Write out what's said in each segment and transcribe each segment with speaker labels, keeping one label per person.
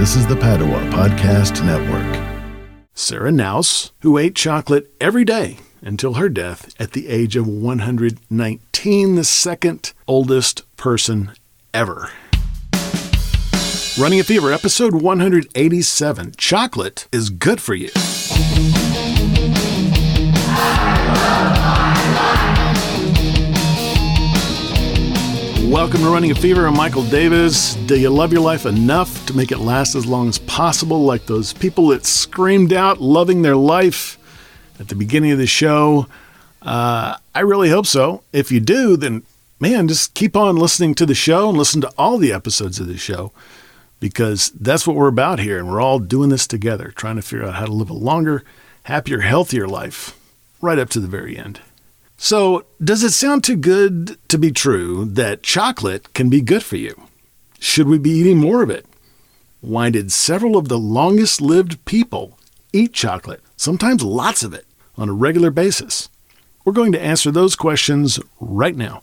Speaker 1: This is the Padua Podcast Network. Sarah Knauss, who ate chocolate every day until her death at the age of 119, the second oldest person ever. Running a Fever, episode 187. Chocolate is good for you. Welcome to Running a Fever. I'm Michael Davis. Do you love your life enough to make it last as long as possible, like those people that screamed out loving their life at the beginning of the show? I really hope so. If you do, then, man, just keep on listening to the show and listen to all the episodes of the show, because that's what we're about here, and we're all doing this together, trying to figure out how to live a longer, happier, healthier life, right up to the very end. So, does it sound too good to be true that chocolate can be good for you? Should we be eating more of it? Why did several of the longest-lived people eat chocolate, sometimes lots of it, on a regular basis? We're going to answer those questions right now.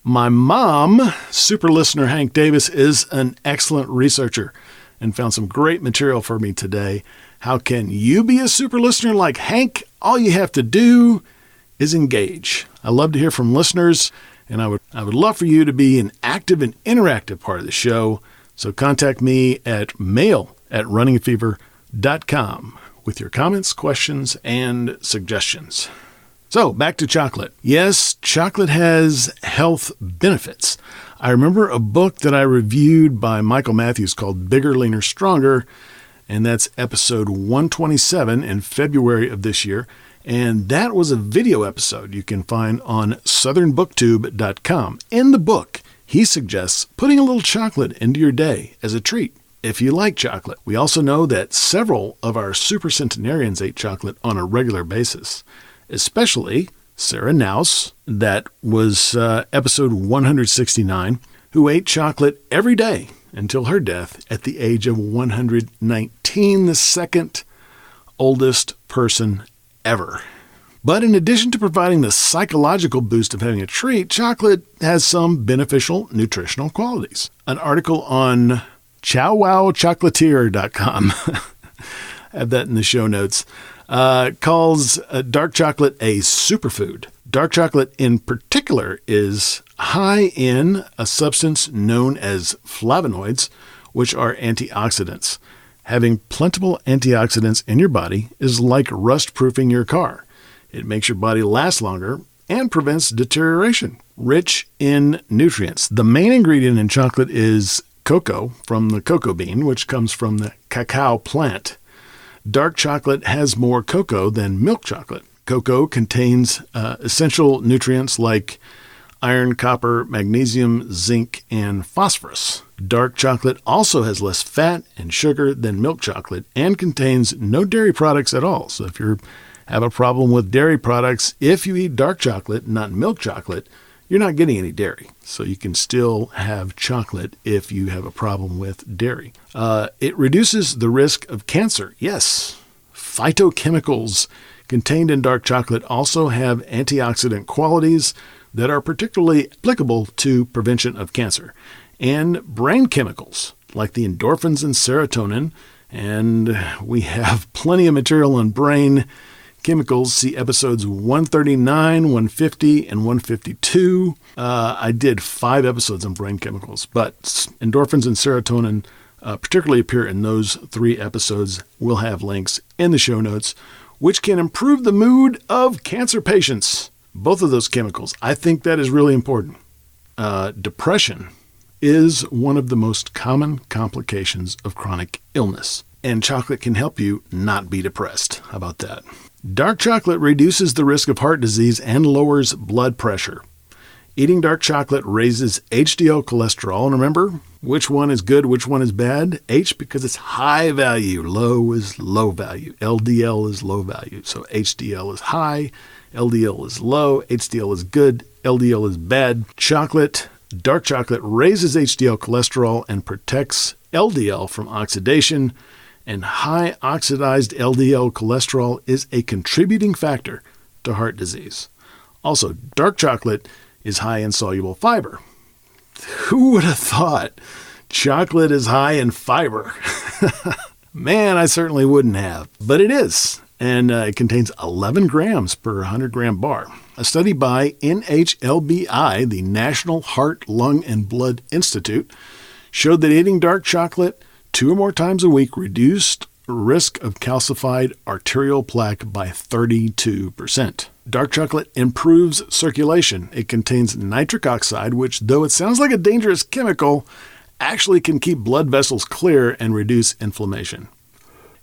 Speaker 1: My mom, super listener Hank Davis, is an excellent researcher and found some great material for me today. How can you be a super listener like Hank? All you have to do is engage. I love to hear from listeners, and I would love for you to be an active and interactive part of the show. So contact me at mail@runningafever.com with your comments, questions, and suggestions. So back to chocolate. Yes, chocolate has health benefits. I remember a book that I reviewed by Michael Matthews called Bigger, Leaner, Stronger, and that's episode 127 in February of this year. And that was a video episode you can find on southernbooktube.com. In the book, he suggests putting a little chocolate into your day as a treat, if you like chocolate. We also know that several of our super centenarians ate chocolate on a regular basis, especially Sarah Knauss, that was episode 169, who ate chocolate every day until her death at the age of 119, the second oldest person ever. But in addition to providing the psychological boost of having a treat, chocolate has some beneficial nutritional qualities. An article on chowwowchocolatier.com, I have that in the show notes, calls dark chocolate a superfood. Dark chocolate in particular is high in a substance known as flavonoids, which are antioxidants. Having plentiful antioxidants in your body is like rust-proofing your car. It makes your body last longer and prevents deterioration. Rich in nutrients. The main ingredient in chocolate is cocoa from the cocoa bean, which comes from the cacao plant. Dark chocolate has more cocoa than milk chocolate. Cocoa contains essential nutrients like iron, copper, magnesium, zinc, and phosphorus. Dark chocolate also has less fat and sugar than milk chocolate and contains no dairy products at all. So if you have a problem with dairy products, if you eat dark chocolate, not milk chocolate, you're not getting any dairy. So you can still have chocolate if you have a problem with dairy. It reduces the risk of cancer. Yes, phytochemicals contained in dark chocolate also have antioxidant qualities that are particularly applicable to prevention of cancer. And brain chemicals like the endorphins and serotonin, and we have plenty of material on brain chemicals. See episodes 139, 150, and 152. I did 5 episodes on brain chemicals, but endorphins and serotonin particularly appear in those 3 episodes. We'll have links in the show notes, which can improve the mood of cancer patients. Both of those chemicals. I think that is really important. Depression is one of the most common complications of chronic illness, and chocolate can help you not be depressed. How about that? Dark chocolate reduces the risk of heart disease and lowers blood pressure. Eating dark chocolate raises HDL cholesterol. And remember, which one is good, which one is bad? H because it's high value, low is low value. LDL is low value. So HDL is high, LDL is low, HDL is good, LDL is bad. Dark chocolate raises HDL cholesterol and protects LDL from oxidation, and high oxidized LDL cholesterol is a contributing factor to heart disease. Also, dark chocolate is high in soluble fiber. Who would have thought chocolate is high in fiber? Man, I certainly wouldn't have, but it is. And it contains 11 grams per 100 gram bar. A study by NHLBI, the National Heart, Lung, and Blood Institute, showed that eating dark chocolate 2 or more times a week reduced risk of calcified arterial plaque by 32%. Dark chocolate improves circulation. It contains nitric oxide, which, though it sounds like a dangerous chemical, actually can keep blood vessels clear and reduce inflammation.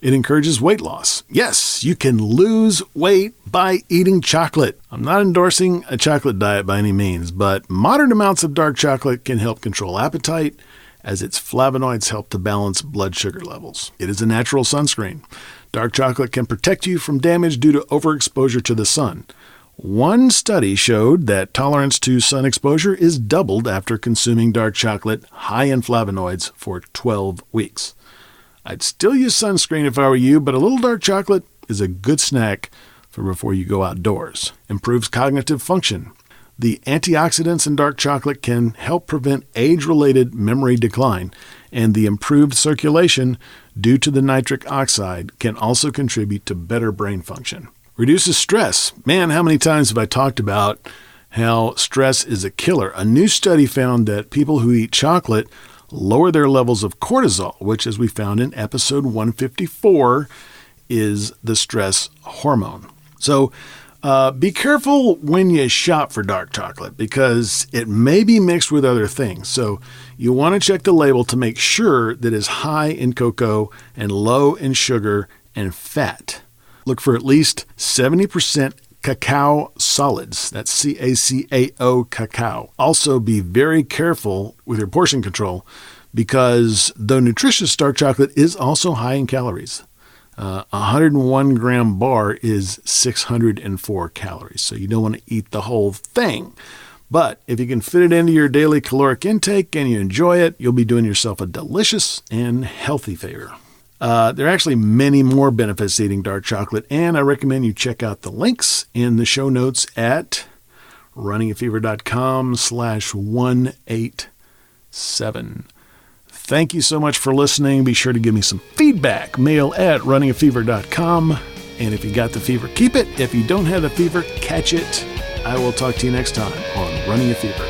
Speaker 1: It encourages weight loss. Yes, you can lose weight by eating chocolate. I'm not endorsing a chocolate diet by any means, but moderate amounts of dark chocolate can help control appetite, as its flavonoids help to balance blood sugar levels. It is a natural sunscreen. Dark chocolate can protect you from damage due to overexposure to the sun. One study showed that tolerance to sun exposure is doubled after consuming dark chocolate high in flavonoids for 12 weeks. I'd still use sunscreen if I were you, but a little dark chocolate is a good snack for before you go outdoors. Improves cognitive function. The antioxidants in dark chocolate can help prevent age-related memory decline, and the improved circulation due to the nitric oxide can also contribute to better brain function. Reduces stress. Man, how many times have I talked about how stress is a killer? A new study found that people who eat chocolate lower their levels of cortisol, which, as we found in episode 154, is the stress hormone. So be careful when you shop for dark chocolate because it may be mixed with other things. So you want to check the label to make sure that it's high in cocoa and low in sugar and fat. Look for at least 70% cacao solids. That's CACAO cacao. Also, be very careful with your portion control because though nutritious, dark chocolate is also high in calories. 101 gram bar is 604 calories, so you don't want to eat the whole thing. But if you can fit it into your daily caloric intake and you enjoy it, you'll be doing yourself a delicious and healthy favor. There are actually many more benefits to eating dark chocolate, and I recommend you check out the links in the show notes at runningafever.com/187. Thank you so much for listening. Be sure to give me some feedback. Mail at runningafever.com. And if you got the fever, keep it. If you don't have the fever, catch it. I will talk to you next time on Running a Fever.